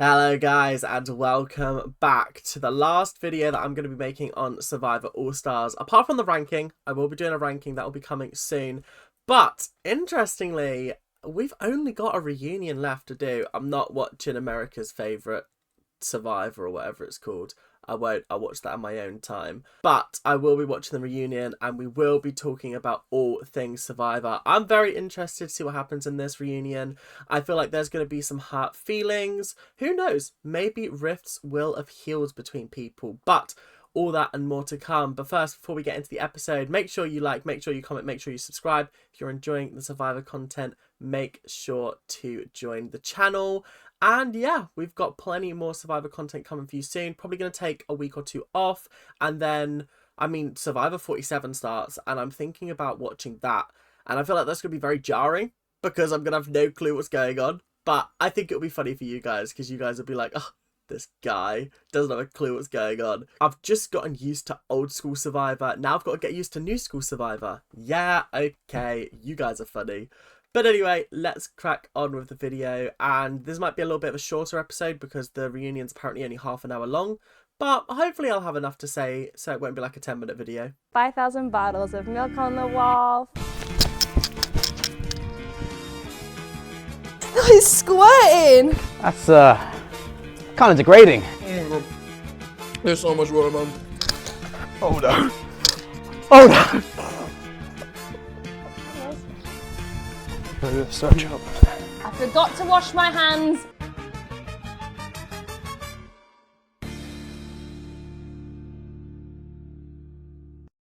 Hello guys and welcome back to the last video that I'm going to be making on Survivor All-Stars. Apart from the ranking, I will be doing a ranking that will be coming soon. But interestingly, we've only got a reunion left to do. I'm not watching America's favourite Survivor or whatever it's called. I won't. I'll watch that in my own time. But I will be watching the reunion and we will be talking about all things Survivor. I'm very interested to see what happens in this reunion. I feel like there's going to be some hurt feelings. Who knows? Maybe rifts will have healed between people. But all that and more to come. But first, before we get into the episode, make sure you like, make sure you comment, make sure you subscribe. If you're enjoying the Survivor content, make sure to join the channel. And yeah, we've got plenty more Survivor content coming for you soon. Probably going to take a week or two off. And then, Survivor 47 starts. And I'm thinking about watching that. And I feel like that's going to be very jarring. Because I'm going to have no clue what's going on. But I think it'll be funny for you guys. Because you guys will be like, oh, this guy doesn't have a clue what's going on. I've just gotten used to old school Survivor. Now I've got to get used to new school Survivor. Yeah, okay. You guys are funny. But anyway, let's crack on with the video, and this might be a little bit of a shorter episode because the reunion's apparently only half an hour long, but hopefully I'll have enough to say so it won't be like a 10-minute video. 5,000 bottles of milk on the wall. He's squirting! That's kind of degrading. There's so much water, Mom. Oh no. Oh no. Search up. I forgot to wash my hands.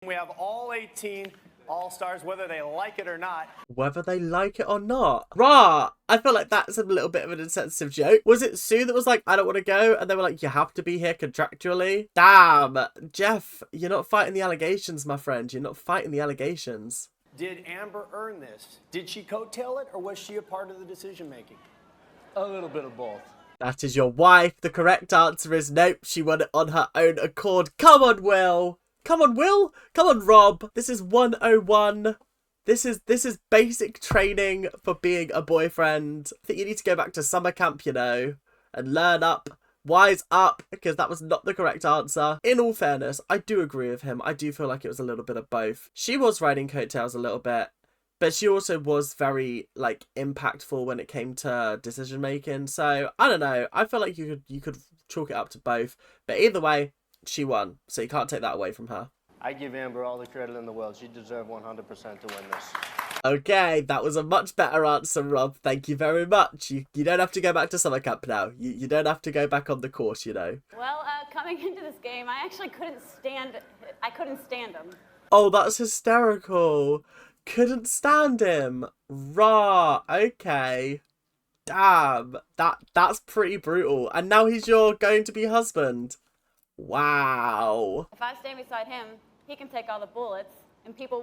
We have all 18 All-Stars, whether they like it or not. Whether they like it or not. Rah! I feel like that's a little bit of an insensitive joke. Was it Sue that was like, I don't want to go? And they were like, you have to be here contractually? Damn! Jeff, you're not fighting the allegations, my friend. You're not fighting the allegations. Did Amber earn this? Did she coattail it, or was she a part of the decision-making? A little bit of both. That is your wife. The correct answer is nope. She won it on her own accord. Come on, Will. Come on, Will. Come on, Rob. This is 101. This is basic training for being a boyfriend. I think you need to go back to summer camp, you know, and learn up. Wise up, because that was not the correct answer. In all fairness, I do agree with him. I do feel like it was a little bit of both. She was riding coattails a little bit, but she also was very, like, impactful when it came to decision making. So, I don't know. I feel like you could chalk it up to both. But either way, she won. So you can't take that away from her. I give Amber all the credit in the world. She deserved 100% to win this. Okay, that was a much better answer, Rob. Thank you very much. You don't have to go back to summer camp now. You don't have to go back on the course, you know. Well, coming into this game, I actually couldn't stand him. Oh, that's hysterical. Couldn't stand him. Rah. Okay. Damn. That's pretty brutal. And now he's your going-to-be husband. Wow. If I stand beside him, he can take all the bullets, and people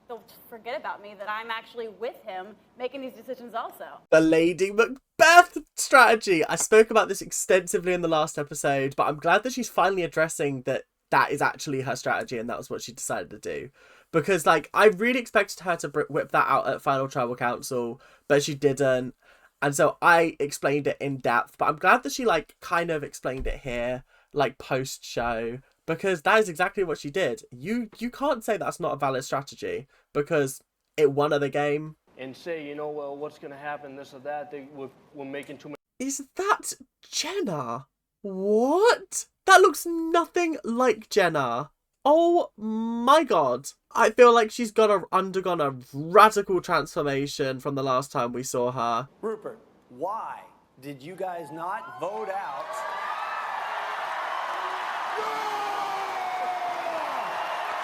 they'll forget about me that I'm actually with him making these decisions also. The Lady Macbeth strategy. I spoke about this extensively in the last episode, but I'm glad that she's finally addressing that is actually her strategy and that was what she decided to do. Because, like, I really expected her to whip that out at Final Tribal Council, but she didn't. And so I explained it in depth, but I'm glad that she, like, kind of explained it here, like, post-show. Because that is exactly what she did. You can't say that's not a valid strategy because it won her the game. And say, you know, well, what's going to happen, this or that, we're making too much. Is that Jenna? What? That looks nothing like Jenna. Oh my god. I feel like she's undergone a radical transformation from the last time we saw her. Rupert, why did you guys not vote out?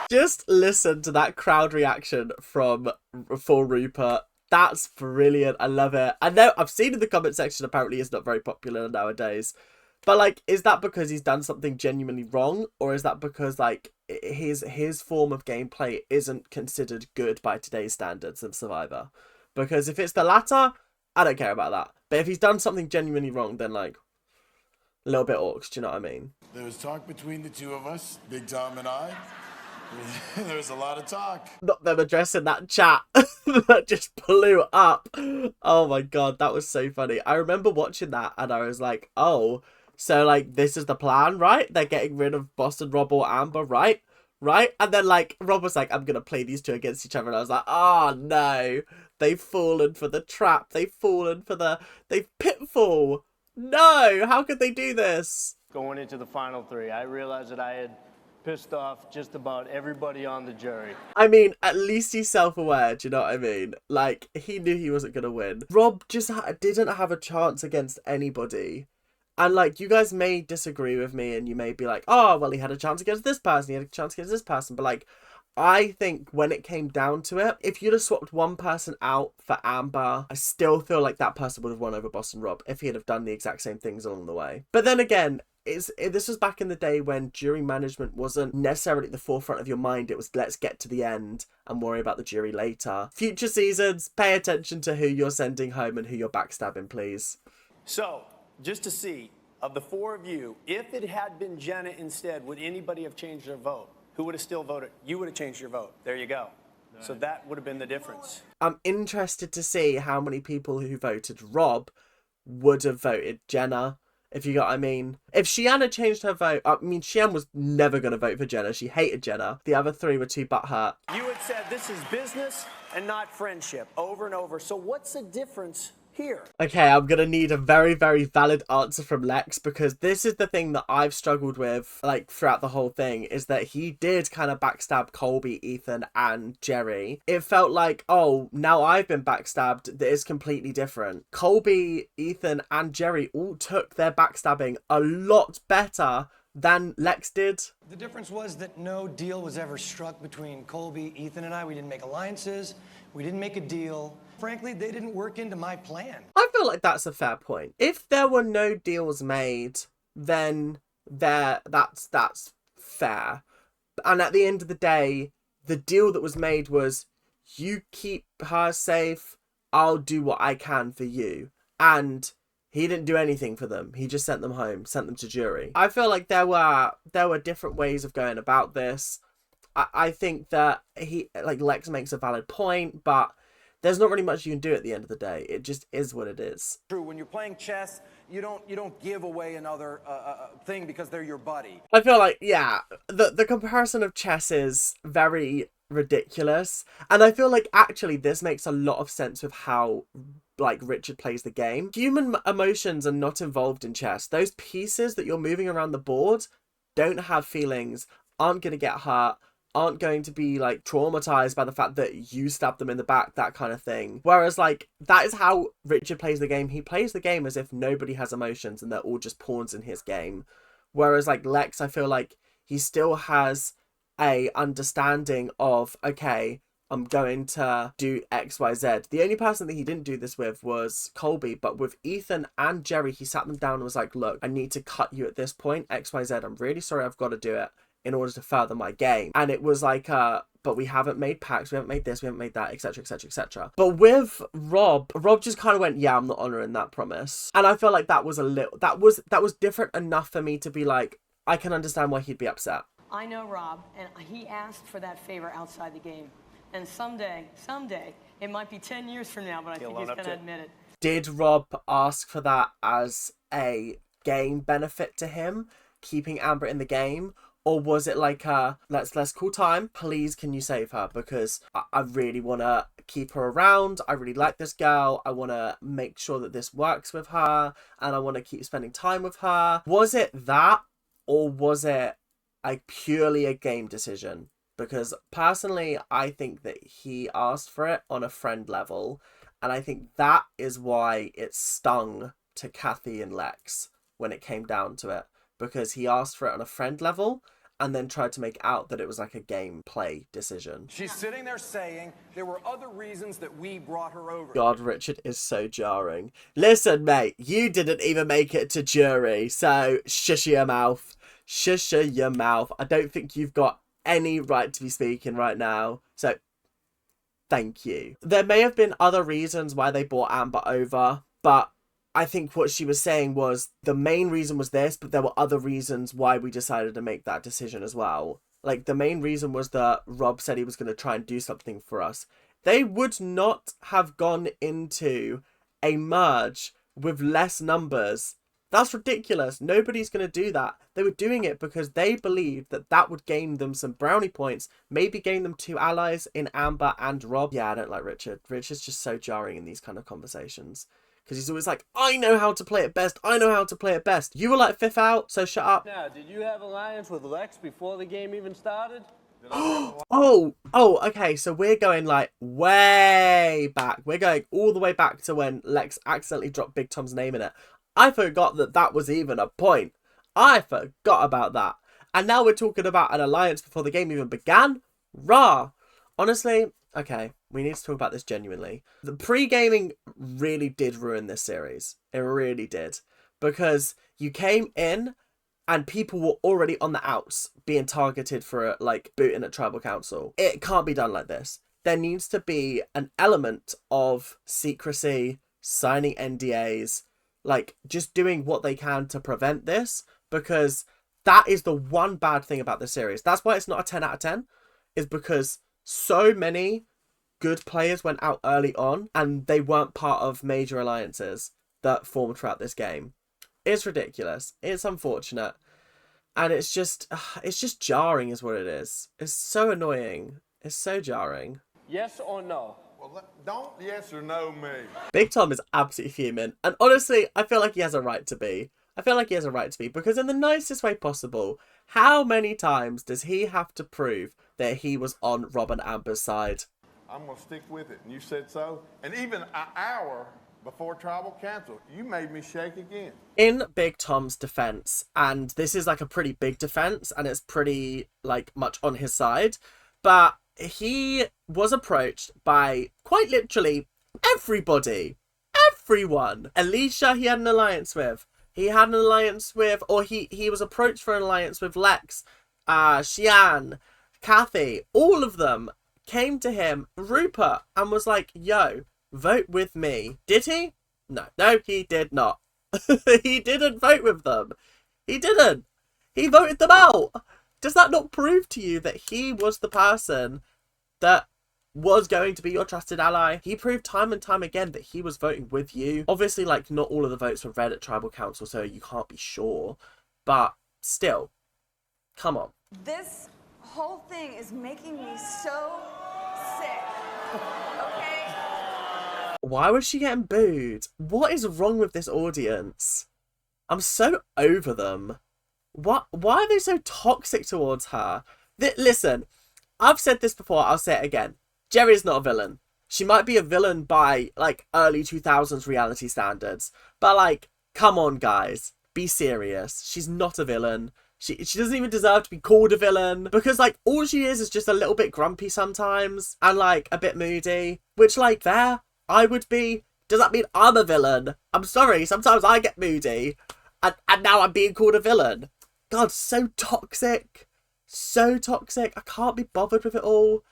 Just listen to that crowd reaction for Rupert. That's brilliant. I love it. I know I've seen in the comment section apparently it's not very popular nowadays. But, like, is that because he's done something genuinely wrong? Or is that because, like, his form of gameplay isn't considered good by today's standards of Survivor? Because if it's the latter, I don't care about that. But if he's done something genuinely wrong, then, like, a little bit orcs, do you know what I mean? There was talk between the two of us, Big Tom and I. There was a lot of talk. Not them addressing that chat that just blew up. Oh my god, that was so funny. I remember watching that and I was like, oh, so like this is the plan, right? They're getting rid of Boston Rob or Amber, right? Right? And then like Rob was like, I'm gonna play these two against each other, and I was like, oh no, they've fallen for the trap. They've fallen for the pitfall. No, how could they do this? Going into the final three, I realized that I had pissed off just about everybody on the jury. I mean, at least he's self-aware, do you know what I mean? Like, he knew he wasn't going to win. Rob just didn't have a chance against anybody. And, like, you guys may disagree with me and you may be like, oh, well, he had a chance against this person, he had a chance against this person. But, like, I think when it came down to it, if you'd have swapped one person out for Amber, I still feel like that person would have won over Boston Rob if he'd have done the exact same things along the way. But then again, this was back in the day when jury management wasn't necessarily at the forefront of your mind. It was, let's get to the end and worry about the jury later. Future seasons, pay attention to who you're sending home and who you're backstabbing, please. So, just to see, of the four of you, if it had been Jenna instead, would anybody have changed their vote? Who would have still voted? You would have changed your vote. There you go. So that would have been the difference. I'm interested to see how many people who voted Rob would have voted Jenna. If you got what I mean. If Shianna changed her vote, I mean, Shianna was never going to vote for Jenna. She hated Jenna. The other three were too butthurt. You had said this is business and not friendship over and over. So what's the difference here? Okay, I'm going to need a very, very valid answer from Lex, because this is the thing that I've struggled with, like, throughout the whole thing, is that he did kind of backstab Colby, Ethan, and Jerry. It felt like, oh, now I've been backstabbed, that is completely different. Colby, Ethan, and Jerry all took their backstabbing a lot better than Lex did. The difference was that no deal was ever struck between Colby, Ethan, and I. We didn't make alliances. We didn't make a deal. Frankly, they didn't work into my plan. I feel like that's a fair point. If there were no deals made, then that's fair. And at the end of the day, the deal that was made was, you keep her safe, I'll do what I can for you. And he didn't do anything for them. He just sent them home, sent them to jury. I feel like there were different ways of going about this. I think that Lex makes a valid point, but there's not really much you can do at the end of the day. It just is what it is. True, when you're playing chess, you don't give away another thing because they're your buddy. I feel like, yeah, the comparison of chess is very ridiculous. And I feel like actually this makes a lot of sense with how, like, Richard plays the game. Human emotions are not involved in chess. Those pieces that you're moving around the board don't have feelings, aren't going to get hurt, aren't going to be, like, traumatized by the fact that you stabbed them in the back, that kind of thing. Whereas, like, that is how Richard plays the game. He plays the game as if nobody has emotions and they're all just pawns in his game. Whereas, like, Lex, I feel like he still has a understanding of, okay, I'm going to do X, Y, Z. The only person that he didn't do this with was Colby, but with Ethan and Jerry, he sat them down and was like, look, I need to cut you at this point, X, Y, Z. I'm really sorry, I've got to do it in order to further my game. And it was like, but we haven't made packs, we haven't made this, we haven't made that, etc, etc, etc. But with Rob just kind of went, yeah, I'm not honouring that promise. And I feel like that was that was different enough for me to be like, I can understand why he'd be upset. I know Rob, and he asked for that favor outside the game. And someday, it might be 10 years from now, but I think he's going to admit it. Did Rob ask for that as a game benefit to him, keeping Amber in the game? Or was it like, let's call time, please can you save her? Because I really want to keep her around, I really like this girl, I want to make sure that this works with her, and I want to keep spending time with her. Was it that, or was it purely a game decision? Because personally, I think that he asked for it on a friend level, and I think that is why it stung to Kathy and Lex when it came down to it. Because he asked for it on a friend level, and then tried to make out that it was like a gameplay decision. She's sitting there saying there were other reasons that we brought her over. God, Richard is so jarring. Listen, mate, you didn't even make it to jury, so shush your mouth. Shush your mouth. I don't think you've got any right to be speaking right now, so thank you. There may have been other reasons why they brought Amber over, but I think what she was saying was the main reason was this, but there were other reasons why we decided to make that decision as well. like the main reason was that Rob said he was going to try and do something for us. They would not have gone into a merge with less numbers. That's ridiculous. Nobody's going to do that. They were doing it because they believed that that would gain them some brownie points, maybe gain them 2 allies in Amber and Rob. Yeah, I don't like Richard. Richard's just so jarring in these kind of conversations. Because he's always like, I know how to play it best. I know how to play it best. You were like 5th out, so shut up. Now, did you have alliance with Lex before the game even started? Okay, so we're going like way back. We're going all the way back to when Lex accidentally dropped Big Tom's name in it. I forgot that that was even a point. I forgot about that. And now we're talking about an alliance before the game even began? Rah! Honestly, okay, we need to talk about this genuinely. The pre-gaming really did ruin this series. It really did. Because you came in and people were already on the outs being targeted for, like, booting at Tribal Council. It can't be done like this. There needs to be an element of secrecy, signing NDAs, like, just doing what they can to prevent this, because that is the one bad thing about the series. That's why it's not a 10 out of 10, is because so many good players went out early on, and they weren't part of major alliances that formed throughout this game. It's ridiculous. It's unfortunate. And it's just jarring is what it is. It's so annoying. It's so jarring. Yes or no? Well, don't yes or no me. Big Tom is absolutely fuming. And honestly, I feel like he has a right to be. I feel like he has a right to be. Because in the nicest way possible, how many times does he have to prove that he was on Rob and Amber's side? I'm going to stick with it. And you said so. And even an hour before Tribal Council, you made me shake again. In Big Tom's defense, and this is like a pretty big defense, and it's pretty like much on his side, but he was approached by quite literally everybody. Everyone. Alicia he had an alliance with. He had an alliance with, or he was approached for an alliance with Lex, Xian, Kathy. All of them came to him, Rupert, and was like, yo, vote with me. Did he? No, he did not. He didn't vote with them. He didn't. He voted them out. Does that not prove to you that he was the person that was going to be your trusted ally? He proved time and time again that he was voting with you. Obviously, like, not all of the votes were read at Tribal Council, so you can't be sure. But still, come on. This whole thing is making me so sick. Okay? Why was she getting booed? What is wrong with this audience? I'm so over them. Why are they so toxic towards her? Listen, I've said this before, I'll say it again. Jerry's not a villain. She might be a villain by, like, early 2000s reality standards. But, like, come on, guys. Be serious. She's not a villain. She doesn't even deserve to be called a villain. Because, like, all she is just a little bit grumpy sometimes. And, like, a bit moody. Which, like, fair. I would be. Does that mean I'm a villain? I'm sorry, sometimes I get moody. And now I'm being called a villain. God, so toxic. So toxic. I can't be bothered with it all.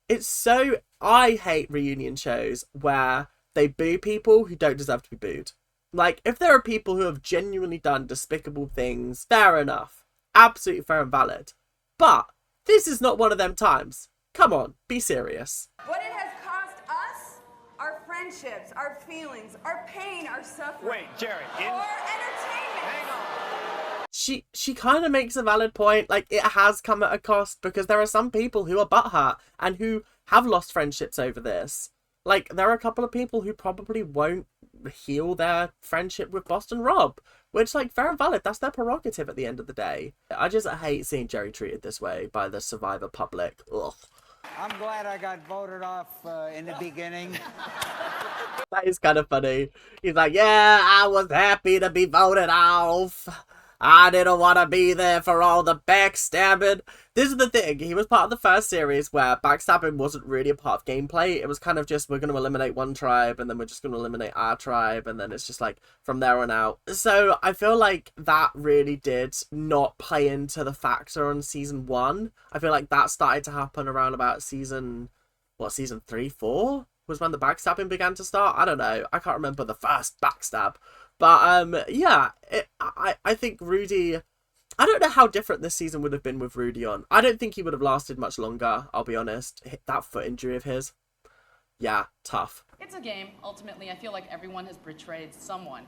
It's so... I hate reunion shows where they boo people who don't deserve to be booed. Like, if there are people who have genuinely done despicable things, fair enough. Absolutely fair and valid. But this is not one of them times. Come on, be serious. What it has cost us, our friendships, our feelings, our pain, our suffering. Wait, Jerry. Our entertainment. Hang on. She kind of makes a valid point. Like, it has come at a cost because there are some people who are butthurt and who have lost friendships over this. Like, there are a couple of people who probably won't heal their friendship with Boston Rob, which, like, fair and valid. That's their prerogative at the end of the day. I just hate seeing Jerry treated this way by the Survivor public. Ugh. I'm glad I got voted off in the beginning. That is kind of funny. He's like, yeah, I was happy to be voted off. I didn't want to be there for all the backstabbing. This is the thing. He was part of the first series where backstabbing wasn't really a part of gameplay. It was kind of just, we're going to eliminate one tribe and then we're just going to eliminate our tribe. And then it's just like from there on out. So I feel like that really did not play into the factor on season 1. I feel like that started to happen around about season 3, 4? Was when the backstabbing began to start? I don't know. I can't remember the first backstab. But, yeah, I think Rudy I don't know how different this season would have been with Rudy on. I don't think he would have lasted much longer, I'll be honest. That foot injury of his. Yeah, tough. It's a game. Ultimately, I feel like everyone has betrayed someone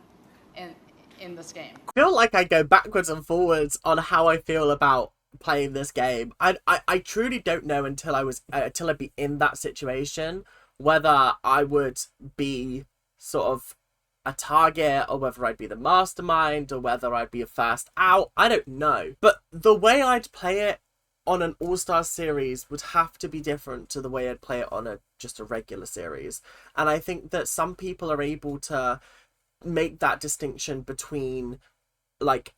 in this game. I feel like I go backwards and forwards on how I feel about playing this game. I truly don't know until I'd be in that situation whether I would be sort of a target or whether I'd be the mastermind or whether I'd be a first out. I don't know. But the way I'd play it on an All-Star series would have to be different to the way I'd play it on just a regular series. And I think that some people are able to make that distinction between like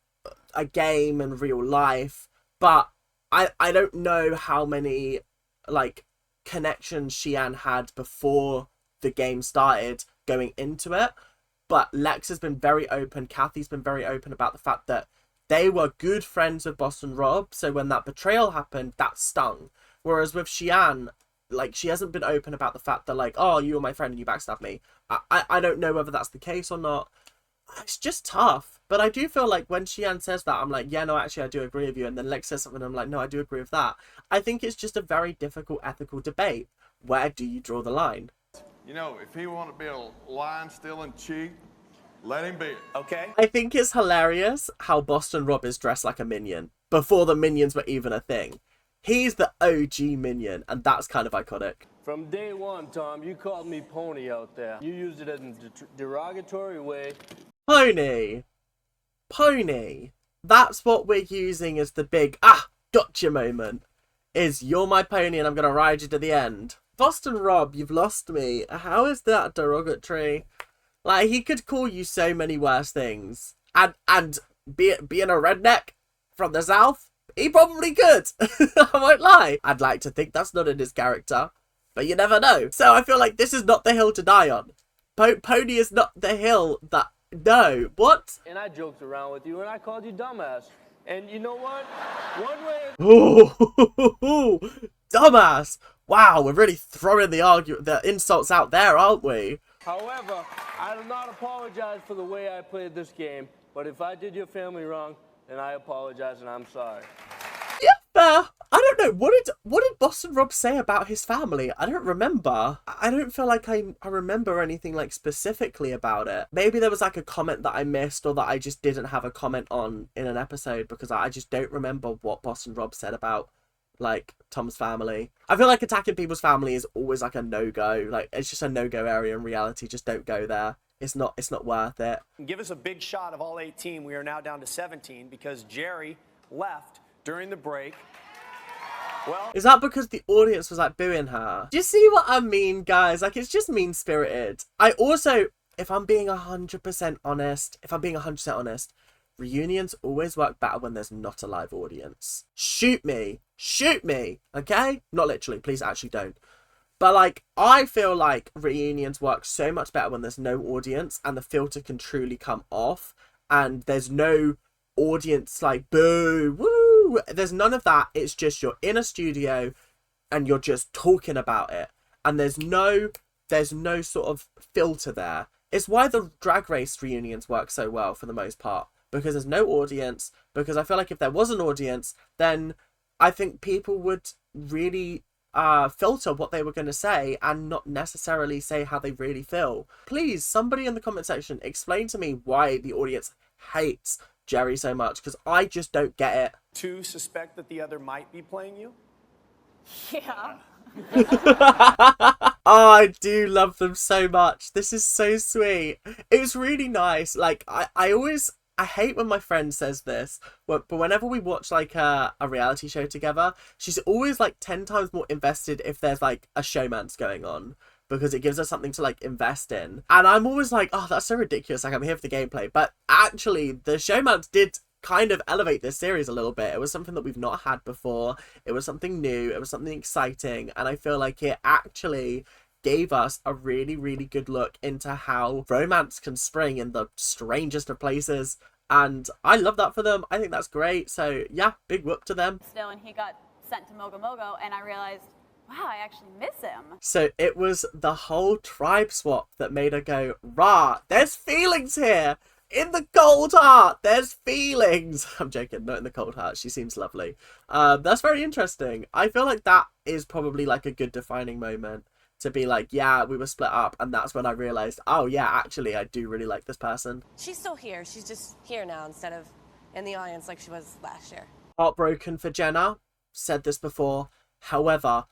a game and real life, but I don't know how many like connections Xian had before the game started going into it. But Lex has been very open, Kathy's been very open about the fact that they were good friends with Boston Rob, so when that betrayal happened, that stung. Whereas with Xian, like, she hasn't been open about the fact that, like, oh, you were my friend and you backstabbed me. I don't know whether that's the case or not. It's just tough. But I do feel like when Xian says that, I'm like, yeah, no, actually, I do agree with you. And then Lex says something, and I'm like, no, I do agree with that. I think it's just a very difficult ethical debate. Where do you draw the line? You know, if he want to be a line-stealing cheat, let him be it. Okay. I think it's hilarious how Boston Rob is dressed like a minion before the minions were even a thing. He's the OG minion, and that's kind of iconic. From day one, Tom, you called me Pony out there. You used it in a derogatory way. Pony. Pony. That's what we're using as the big, gotcha moment. Is you're my pony and I'm going to ride you to the end. Boston Rob, you've lost me. How is that derogatory? Like, he could call you so many worse things. And being a redneck from the South, he probably could. I won't lie. I'd like to think that's not in his character, but you never know. So I feel like this is not the hill to die on. Pony is not the hill that... No. What? And I joked around with you and I called you dumbass. And you know what? One way... Ooh, dumbass. Wow, we're really throwing the insults out there, aren't we? However, I do not apologize for the way I played this game, but if I did your family wrong, then I apologize and I'm sorry. Yeah, fair. I don't know. What did Boston Rob say about his family? I don't remember. I don't feel like I remember anything like specifically about it. Maybe there was like a comment that I missed or that I just didn't have a comment on in an episode because I just don't remember what Boston Rob said about like Tom's family. I feel like attacking people's family is always like a no-go. Like, it's just a no-go area in reality. Just don't go there. It's not worth it. Give us a big shot of all 18. We are now down to 17 because Jerry left during the break. Well, is that because the audience was like booing her? Do you see what I mean, guys? Like, it's just mean-spirited. I also, if I'm being 100% honest, reunions always work better when there's not a live audience. Shoot me, okay? Not literally, please actually don't. But like, I feel like reunions work so much better when there's no audience and the filter can truly come off and there's no audience like boo, woo. There's none of that. It's just you're in a studio and you're just talking about it. And there's no sort of filter there. It's why the Drag Race reunions work so well for the most part. Because there's no audience. Because I feel like if there was an audience, then I think people would really filter what they were going to say and not necessarily say how they really feel. Please, somebody in the comment section, explain to me why the audience hates Jerry so much, because I just don't get it. To suspect that the other might be playing you? Yeah. Oh, I do love them so much. This is so sweet. It was really nice. Like, I hate when my friend says this, but whenever we watch like a reality show together, she's always like 10 times more invested if there's like a showmance going on, because it gives us something to like invest in. And I'm always like, oh, that's so ridiculous. Like, I'm here for the gameplay. But actually, the showmance did kind of elevate this series a little bit. It was something that we've not had before. It was something new. It was something exciting. And I feel like it actually gave us a really, really good look into how romance can spring in the strangest of places. And I love that for them. I think that's great. So yeah, big whoop to them. Still, and he got sent to Mogo Mogo, and I realized, wow, I actually miss him. So it was the whole tribe swap that made her go, rah, there's feelings here. In the cold heart, there's feelings. I'm joking, not in the cold heart. She seems lovely. That's very interesting. I feel like that is probably like a good defining moment to be like, yeah, we were split up, and that's when I realized, oh yeah, actually, I do really like this person. She's still here. She's just here now instead of in the audience like she was last year. Heartbroken for Jenna. Said this before. However,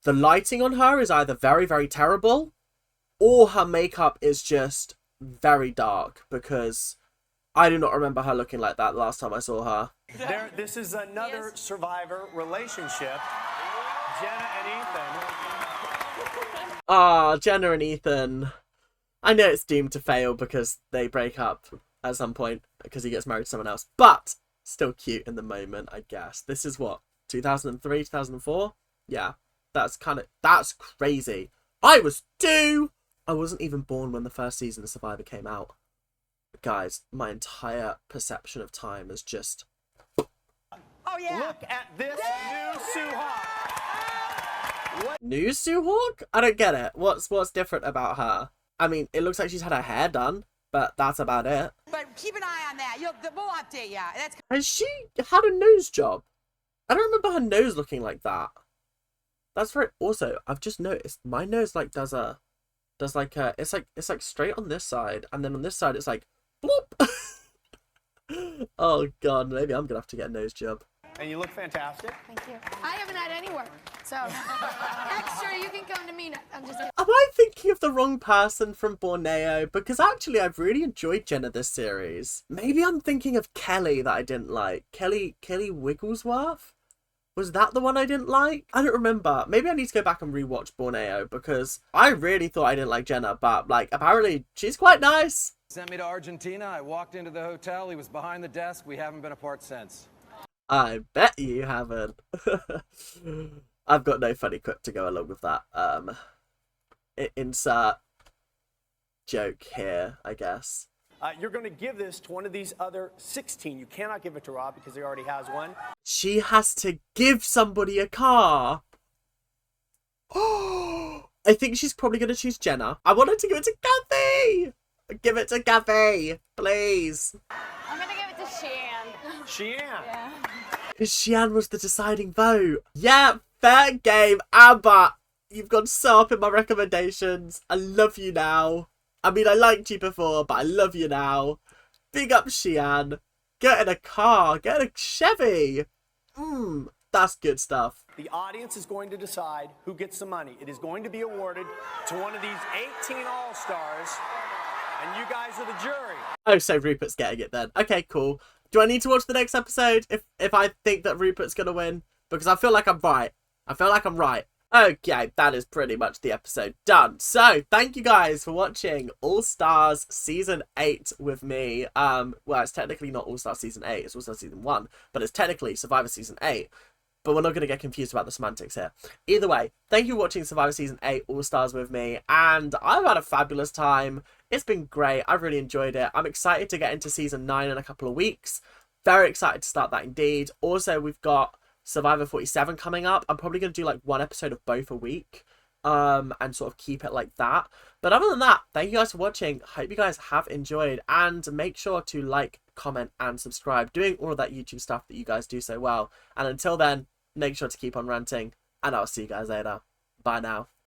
the lighting on her is either very, very terrible, or her makeup is just very dark, because I do not remember her looking like that last time I saw her. This is another Survivor relationship. Jenna and Ethan. Ah, Jenna and Ethan. I know it's doomed to fail because they break up at some point because he gets married to someone else, but still cute in the moment, I guess. This is what, 2003, 2004? Yeah, that's crazy. I was 2! I wasn't even born when the first season of Survivor came out. But guys, my entire perception of time is just... Oh yeah! Look at this new Suhawk! New Suhawk? I don't get it. What's different about her? I mean, it looks like she's had her hair done, but that's about it. But keep an eye on that. We'll update you. Has she had a nose job? I don't remember her nose looking like that. That's very... Also, I've just noticed my nose like does like a... It's like straight on this side, and then on this side it's like bloop. Oh god, maybe I'm gonna have to get a nose job. And you look fantastic. Thank you. I haven't had any work, so extra, you can come to me. I'm just kidding. Am I thinking of the wrong person from Borneo? Because actually I've really enjoyed Jenna this series. Maybe I'm thinking of Kelly that I didn't like. Kelly Wigglesworth? Was that the one I didn't like? I don't remember. Maybe I need to go back and rewatch Borneo, because I really thought I didn't like Jenna, but like apparently she's quite nice. Sent me to Argentina. I walked into the hotel. He was behind the desk. We haven't been apart since. I bet you haven't. I've got no funny quip to go along with that. Insert joke here, I guess. You're going to give this to one of these other 16. You cannot give it to Rob because he already has one. She has to give somebody a car. Oh, I think she's probably going to choose Jenna. I wanted to give it to Kathy. Give it to Kathy, please. I'm gonna give it to Sheehan. Sheehan. Yeah. Because Sheehan was the deciding vote. Yeah, fair game, Amber. You've gone so up in my recommendations. I love you now. I mean, I liked you before, but I love you now. Big up Sheehan. Get in a car. Get in a Chevy. That's good stuff. The audience is going to decide who gets the money. It is going to be awarded to one of these 18 All-Stars, and you guys are the jury. Oh, so Rupert's getting it then. Okay, cool. Do I need to watch the next episode if I think that Rupert's going to win? Because I feel like I'm right. I feel like I'm right. Okay, that is pretty much the episode done. So, thank you guys for watching All Stars Season 8 with me. Well, it's technically not All Stars Season 8, it's All Stars Season 1, but it's technically Survivor Season 8. But we're not going to get confused about the semantics here. Either way, thank you for watching Survivor Season 8 All Stars with me, and I've had a fabulous time. It's been great. I've really enjoyed it. I'm excited to get into Season 9 in a couple of weeks. Very excited to start that indeed. Also, we've got Survivor 47 coming up. I'm probably going to do like one episode of both a week, and sort of keep it like that. But other than that, thank you guys for watching. Hope you guys have enjoyed, and make sure to like, comment, and subscribe, doing all of that YouTube stuff that you guys do so well. And until then, make sure to keep on ranting, and I'll see you guys later. Bye now.